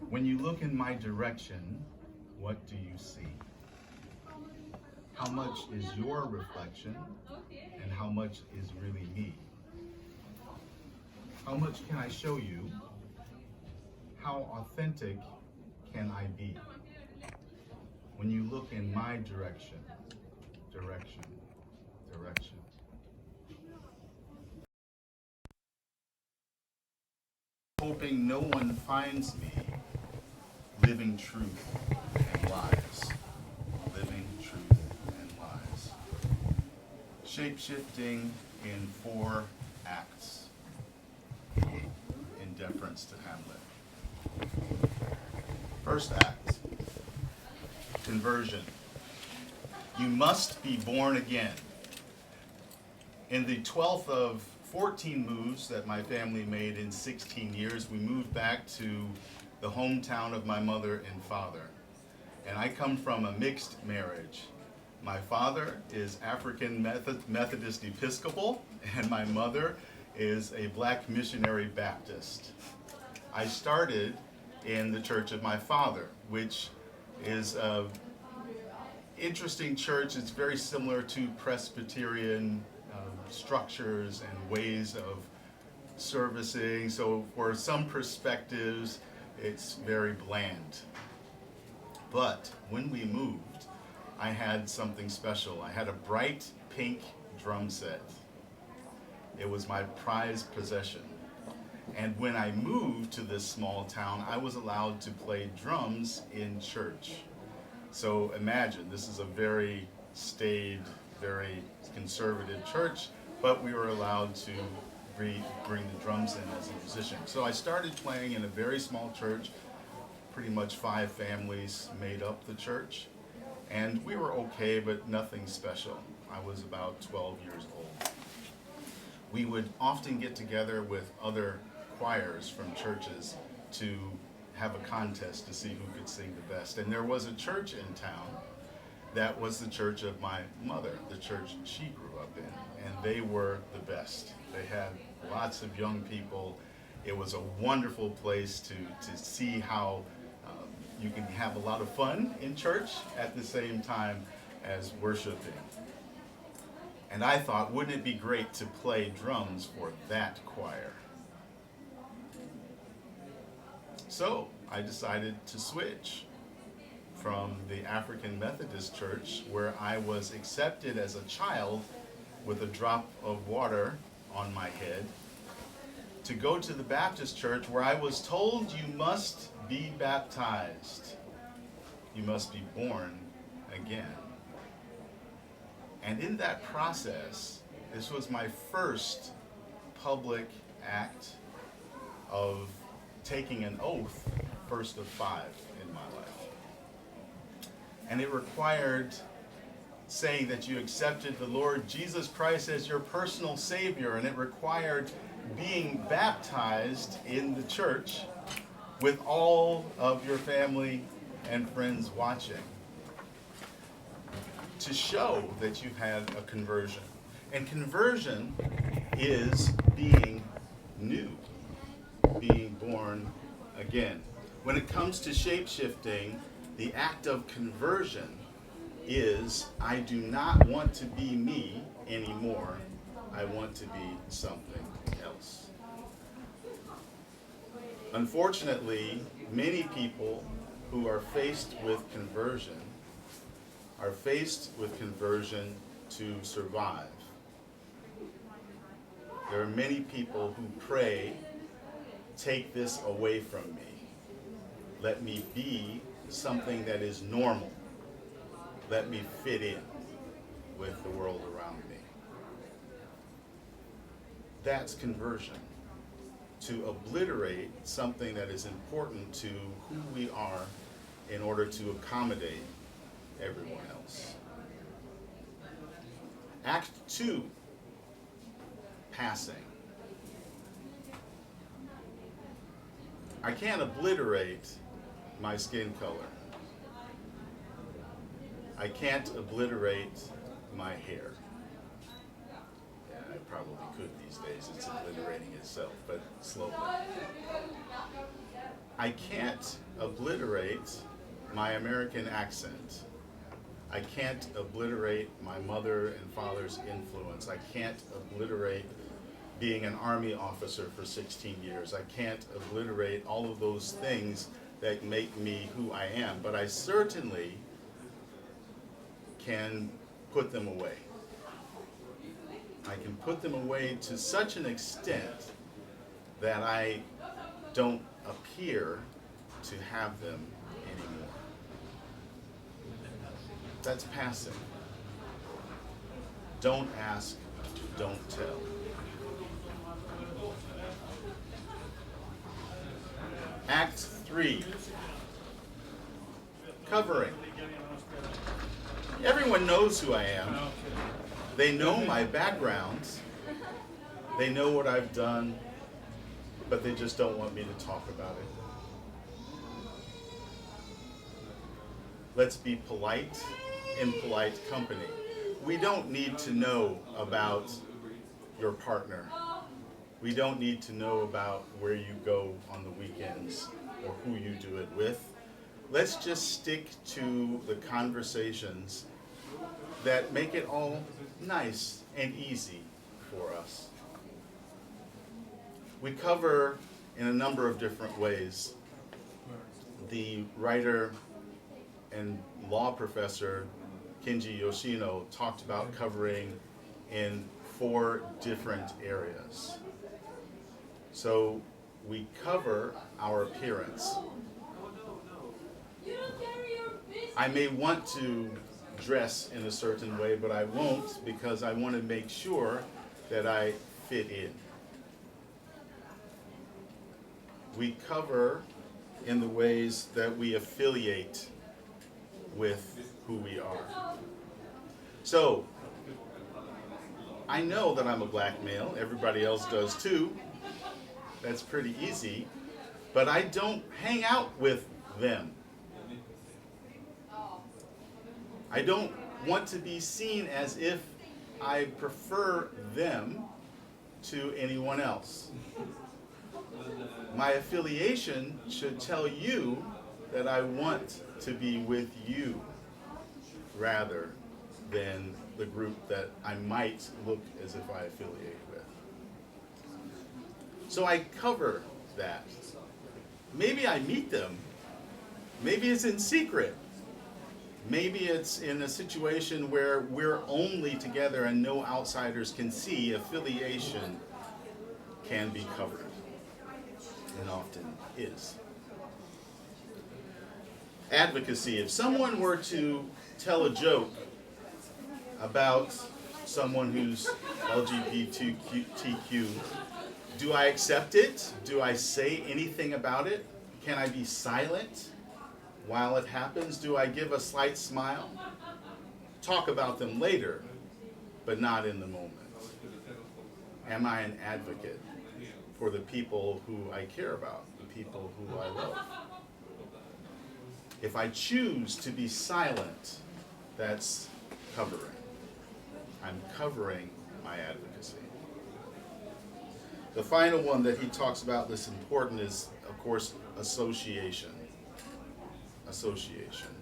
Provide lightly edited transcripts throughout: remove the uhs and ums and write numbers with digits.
When you look in my direction, what do you see? How much is your reflection and how much is really me? How much can I show you? How authentic can I be? When you look in my direction, direction. Hoping no one finds me living truth and lies. Living truth and lies. Shape-shifting in 4 acts in deference to Hamlet. First act, conversion. You must be born again. In the 12th of 14 moves that my family made in 16 years, we moved back to the hometown of my mother and father. And I come from a mixed marriage. My father is African Methodist Episcopal, and my mother is a Black missionary Baptist. I started in the church of my father, which is an interesting church. It's very similar to Presbyterian structures and ways of servicing. So for some perspectives, it's very bland. But when we moved, I had something special. I had a bright pink drum set. It was my prized possession. And when I moved to this small town, I was allowed to play drums in church. So imagine, this is a very staid, very conservative church, but we were allowed to bring the drums in as a musician. So I started playing in a very small church. Pretty much 5 families made up the church. And we were okay, but nothing special. I was about 12 years old. We would often get together with other choirs from churches to have a contest to see who could sing the best. And there was a church in town that was the church of my mother, the church she grew up in, and they were the best. They had lots of young people. It was a wonderful place to see how you can have a lot of fun in church at the same time as worshiping. And I thought, wouldn't it be great to play drums for that choir? So I decided to switch from the African Methodist Church, where I was accepted as a child with a drop of water on my head, to go to the Baptist church where I was told you must be baptized. You must be born again. And in that process, this was my first public act of taking an oath, first of 5 in my life. And it required saying that you accepted the Lord Jesus Christ as your personal Savior, and it required being baptized in the church with all of your family and friends watching, to show that you've had a conversion. And conversion is being new, being born again. When it comes to shape-shifting, the act of conversion is, I do not want to be me anymore. I want to be something else. Unfortunately, many people who are faced with conversion are faced with conversion to survive. There are many people who pray, take this away from me. Let me be something that is normal. Let me fit in with the world around me. That's conversion. To obliterate something that is important to who we are in order to accommodate everyone else. Act 2, passing. I can't obliterate my skin color. I can't obliterate my hair. I probably could these days. It's obliterating itself, but slowly. I can't obliterate my American accent. I can't obliterate my mother and father's influence. I can't obliterate being an Army officer for 16 years. I can't obliterate all of those things that make me who I am, but I certainly can put them away. I can put them away to such an extent that I don't appear to have them anymore. That's passing. Don't ask, don't tell. Act 3, covering. Everyone knows who I am. They know my background. They know what I've done, but they just don't want me to talk about it. Let's be polite in polite company. We don't need to know about your partner. We don't need to know about where you go on the weekends or who you do it with. Let's just stick to the conversations that make it all nice and easy for us. We cover in a number of different ways. The writer and law professor Kenji Yoshino talked about covering in 4 different areas. So we cover our appearance. I may want to dress in a certain way, but I won't because I want to make sure that I fit in. We cover in the ways that we affiliate with who we are. So, I know that I'm a black male, everybody else does too. That's pretty easy, but I don't hang out with them. I don't want to be seen as if I prefer them to anyone else. My affiliation should tell you that I want to be with you rather than the group that I might look as if I affiliate with. So I cover that. Maybe I meet them. Maybe it's in secret. Maybe it's in a situation where we're only together and no outsiders can see. Affiliation can be covered, and often is. Advocacy. If someone were to tell a joke about someone who's LGBTQ, do I accept it? Do I say anything about it? Can I be silent while it happens? Do I give a slight smile? Talk about them later, but not in the moment. Am I an advocate for the people who I care about, the people who I love? If I choose to be silent, that's covering. I'm covering my advocacy. The final one that he talks about that's important is, of course, association. Association.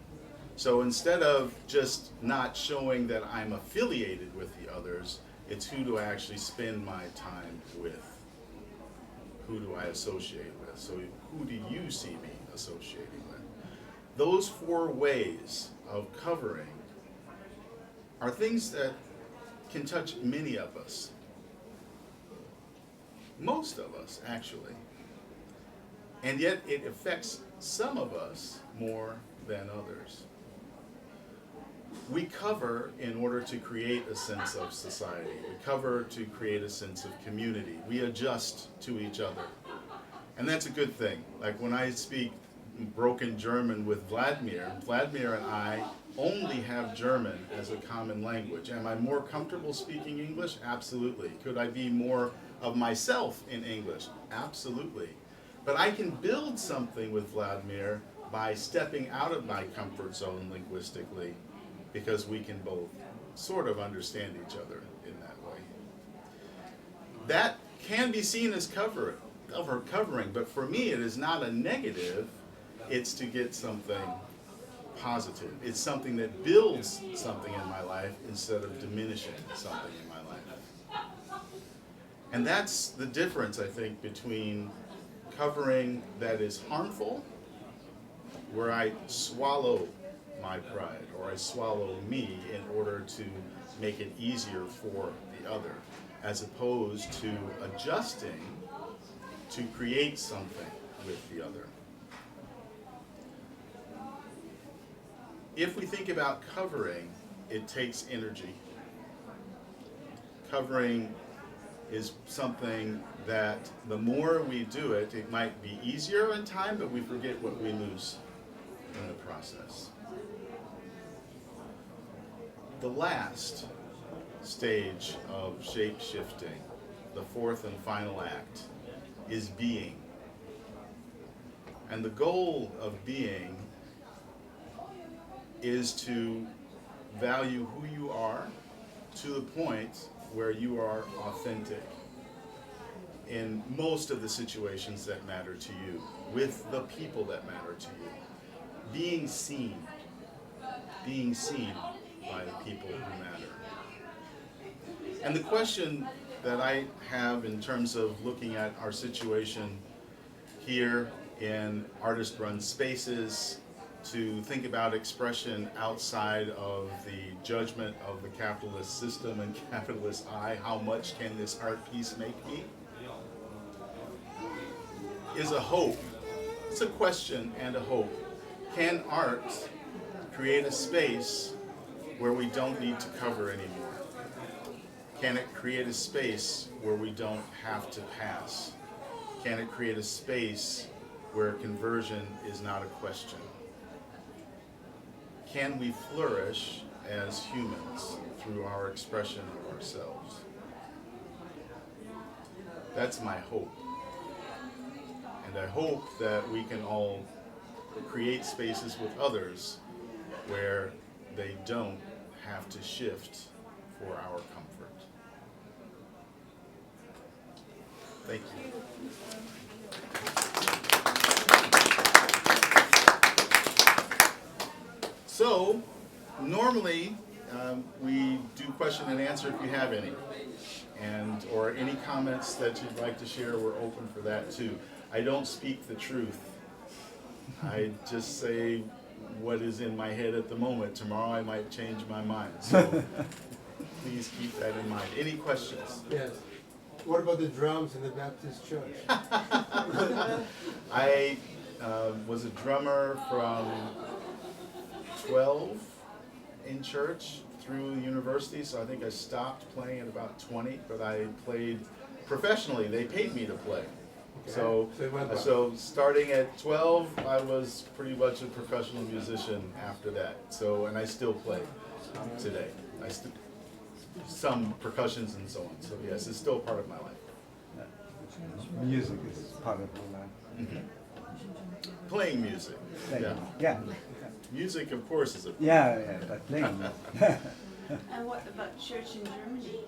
So instead of just not showing that I'm affiliated with the others, it's who do I actually spend my time with? Who do I associate with? So who do you see me associating with? Those 4 ways of covering are things that can touch many of us. Most of us, actually. And yet it affects some of us more than others. We cover in order to create a sense of society. We cover to create a sense of community. We adjust to each other. And that's a good thing. Like when I speak broken German with Vladimir and I only have German as a common language. Am I more comfortable speaking English? Absolutely. Could I be more of myself in English? Absolutely. But I can build something with Vladimir by stepping out of my comfort zone linguistically, because we can both sort of understand each other in that way. that can be seen as covering, but for me it is not a negative, it's to get something positive. It's something that builds something in my life instead of diminishing something in my life. And that's the difference, I think, between covering that is harmful, where I swallow my pride or I swallow me in order to make it easier for the other, as opposed to adjusting to create something with the other. If we think about covering, it takes energy. Covering is something that the more we do it, it might be easier in time, but we forget what we lose in the process. The last stage of shape-shifting, the fourth and final act, is being. And the goal of being is to value who you are to the point where you are authentic in most of the situations that matter to you, with the people that matter to you. Being seen by the people who matter. And the question that I have in terms of looking at our situation here in artist-run spaces, to think about expression outside of the judgment of the capitalist system and capitalist eye, how much can this art piece make me, is a hope. It's a question and a hope. Can art create a space where we don't need to cover anymore? Can it create a space where we don't have to pass? Can it create a space where conversion is not a question? Can we flourish as humans through our expression of ourselves? That's my hope. And I hope that we can all create spaces with others where they don't have to shift for our comfort. Thank you. So, normally we do question and answer if you have any, or any comments that you'd like to share. We're open for that too. I don't speak the truth. I just say what is in my head at the moment. Tomorrow I might change my mind. So please keep that in mind. Any questions? Yes. What about the drums in the Baptist church? I was a drummer from 12 in church through university, so I think I stopped playing at about 20, but I played professionally. They paid me to play. Okay. So starting at 12, I was pretty much a professional musician after that. So, and I still play today. Some percussions and so on. So yes, it's still part of my life. Music is part of my life. Mm-hmm. Playing music. Yeah. Music, of course, is a but playing. And what about church in Germany?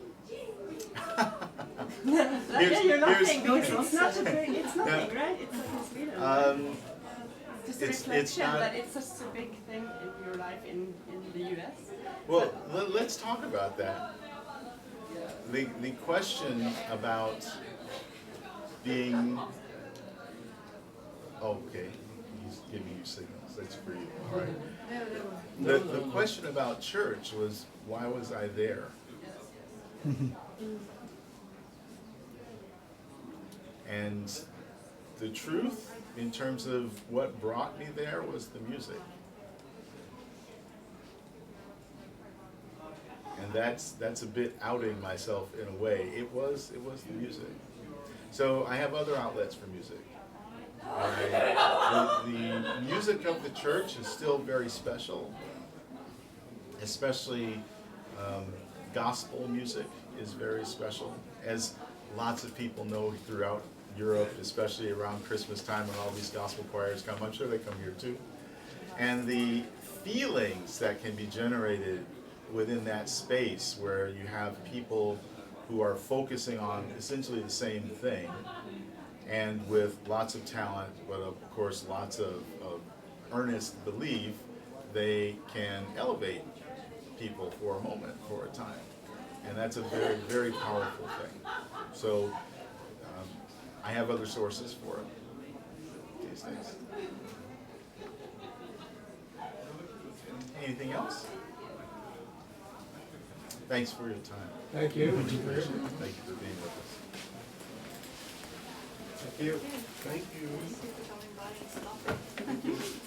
You're laughing because it's not a big, it's nothing, right? It's like in Sweden. Just a reflection that it's such a big thing in your life in the US. Well, let's talk about that. The question about being... Okay, he's giving you signals. That's for you. All right. The question about church was, why was I there? And the truth, in terms of what brought me there, was the music. And that's a bit outing myself in a way. It was the music. So I have other outlets for music. The music of the church is still very special, especially gospel music is very special, as lots of people know throughout Europe, especially around Christmas time when all these gospel choirs come. I'm sure they come here too. And the feelings that can be generated within that space where you have people who are focusing on essentially the same thing, and with lots of talent, but of course lots of earnest belief, they can elevate people for a moment, for a time. And that's a very, very powerful thing. So I have other sources for it these days. Anything else? Thanks for your time. Thank you. Thank you for being with us. Thank you. Thank you. Thank you for coming by and stuff.